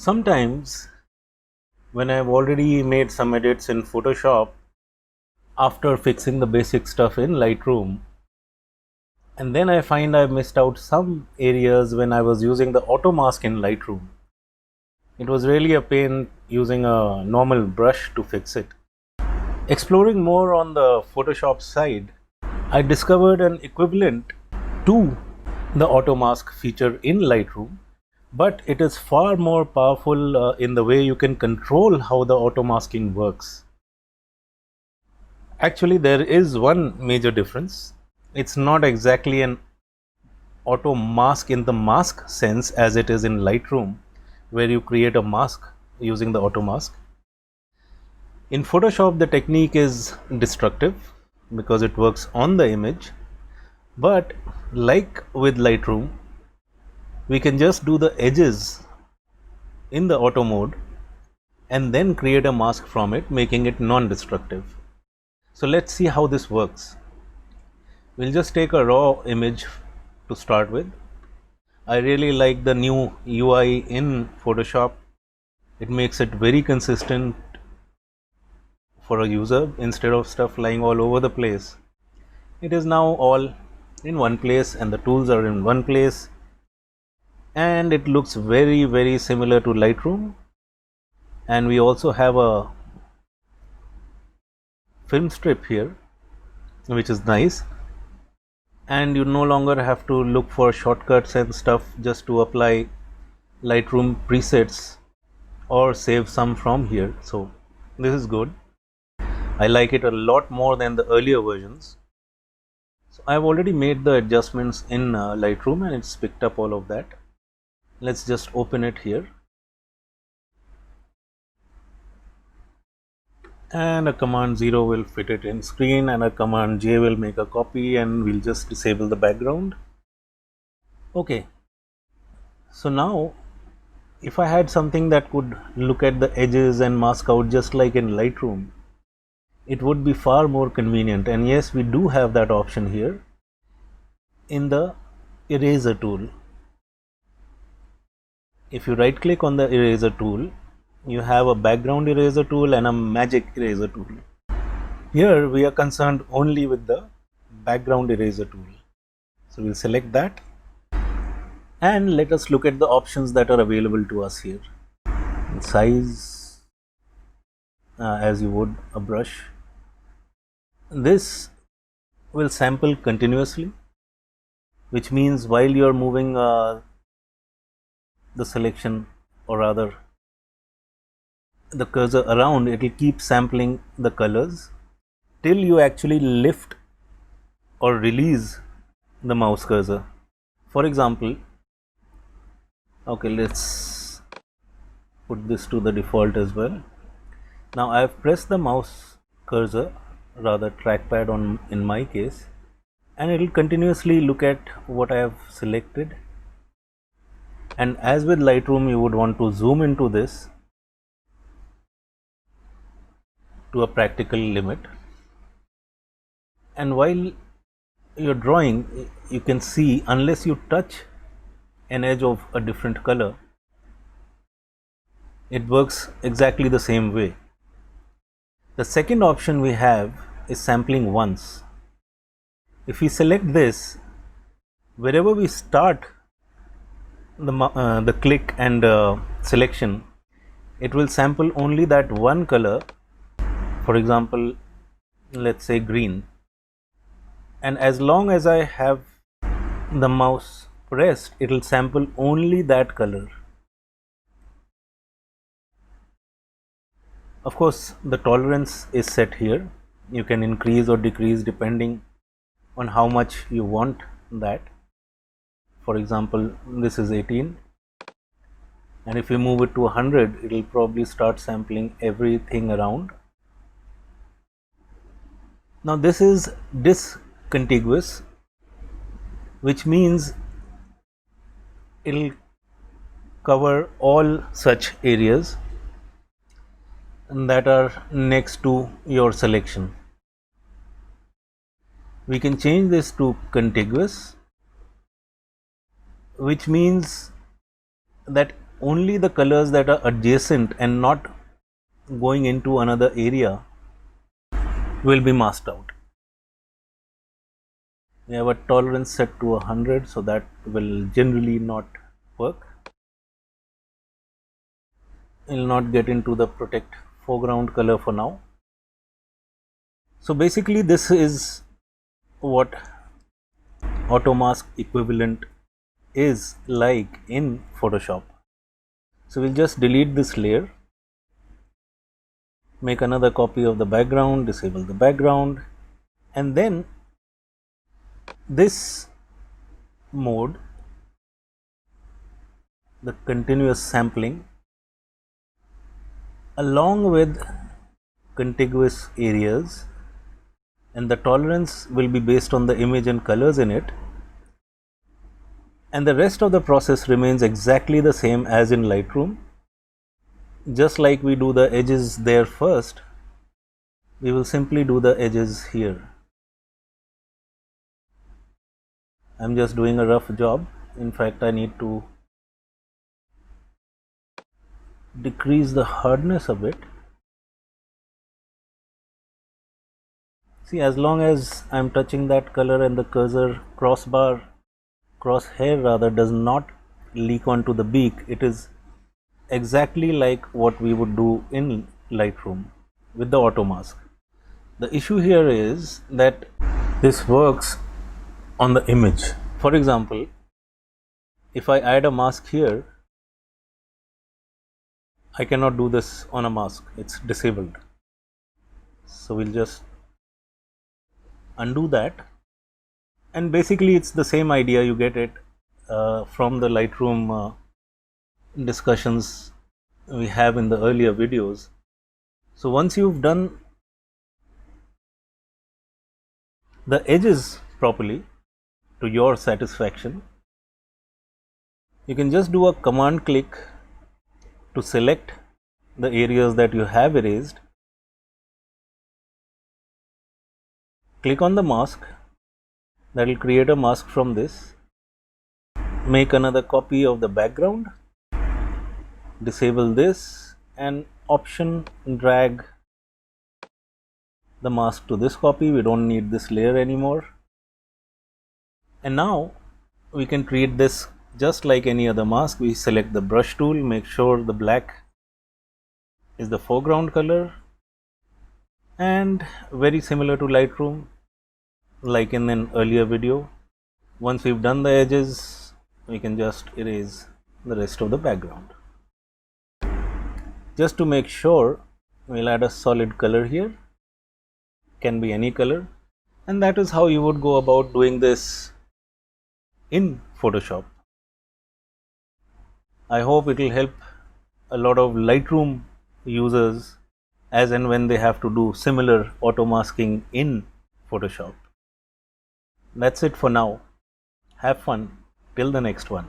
Sometimes when I've already made some edits in Photoshop after fixing the basic stuff in Lightroom, and then I find I've missed out some areas when I was using the auto mask in Lightroom. It was really a pain using a normal brush to fix it. Exploring more on the Photoshop side, I discovered an equivalent to the auto mask feature in Lightroom, but it is far more powerful in the way you can control how the auto masking works. Actually, there is one major difference. It's not exactly an auto mask in the mask sense as it is in Lightroom, where you create a mask using the auto mask. In Photoshop, the technique is destructive because it works on the image, but like with Lightroom, we can just do the edges in the auto mode and then create a mask from it, making it non-destructive. So let's see how this works. We'll just take a raw image to start with. I really like the new UI in Photoshop. It makes it very consistent for a user. Instead of stuff lying all over the place, it is now all in one place and the tools are in one place, and it looks very similar to Lightroom. And we also have a film strip here, which is nice, and you no longer have to look for shortcuts and stuff just to apply Lightroom presets or save some from here. So this is good. I like it a lot more than the earlier versions. So I've already made the adjustments in Lightroom and it's picked up all of that. Let's just open it here, and a command 0 will fit it in screen and a command J will make a copy, and we'll just disable the background. Okay, so now if I had something that could look at the edges and mask out just like in Lightroom, it would be far more convenient. And yes, we do have that option here in the eraser tool. If you right click on the eraser tool, you have a background eraser tool and a magic eraser tool. Here we are concerned only with the background eraser tool. So we'll select that and let us look at the options that are available to us here. Size, as you would a brush. This will sample continuously, which means while you are moving the selection, or rather the cursor around, it will keep sampling the colors till you actually lift or release the mouse cursor. For example, okay, let's put this to the default as well. Now I have pressed the mouse cursor, rather trackpad on in my case, and it will continuously look at what I have selected. And as with Lightroom, you would want to zoom into this to a practical limit, and while you're drawing, you can see unless you touch an edge of a different color, it works exactly the same way. The second option we have is sampling once. If we select this, wherever we start the click and selection, it will sample only that one color. For example, let's say green, and as long as I have the mouse pressed, it will sample only that color. Of course, the tolerance is set here. You can increase or decrease depending on how much you want that. For example, this is 18, and if we move it to 100, it will probably start sampling everything around. Now this is discontiguous, which means it will cover all such areas that are next to your selection. We can change this to contiguous, which means that only the colors that are adjacent and not going into another area will be masked out. We have a tolerance set to 100, so that will generally not work. We'll not get into the protect foreground color for now. So basically this is what AutoMask equivalent is like in Photoshop. So we'll just delete this layer, make another copy of the background, disable the background, and then this mode, the continuous sampling, along with contiguous areas, and the tolerance will be based on the image and colors in it, and the rest of the process remains exactly the same as in Lightroom. Just like we do the edges there first, we will simply do the edges here. I'm just doing a rough job. In fact, I need to decrease the hardness a bit. See, as long as I'm touching that color and the cursor crosshair does not leak onto the beak, it is exactly like what we would do in Lightroom with the AutoMask. The issue here is that this works on the image. For example, if I add a mask here, I cannot do this on a mask, it's disabled. So we'll just undo that, and basically it's the same idea. You get it from the Lightroom discussions we have in the earlier videos. So once you've done the edges properly to your satisfaction, you can just do a command click to select the areas that you have erased, click on the mask, that will create a mask from this, make another copy of the background, disable this, and option drag the mask to this copy. We don't need this layer anymore, and now we can treat this just like any other mask. We select the brush tool, make sure the black is the foreground color, and very similar to Lightroom, like in an earlier video, once we've done the edges, we can just erase the rest of the background. Just to make sure, we'll add a solid color here, can be any color, and that is how you would go about doing this in Photoshop. I hope it will help a lot of Lightroom users as and when they have to do similar auto masking in Photoshop. That's it for now. Have fun till the next one.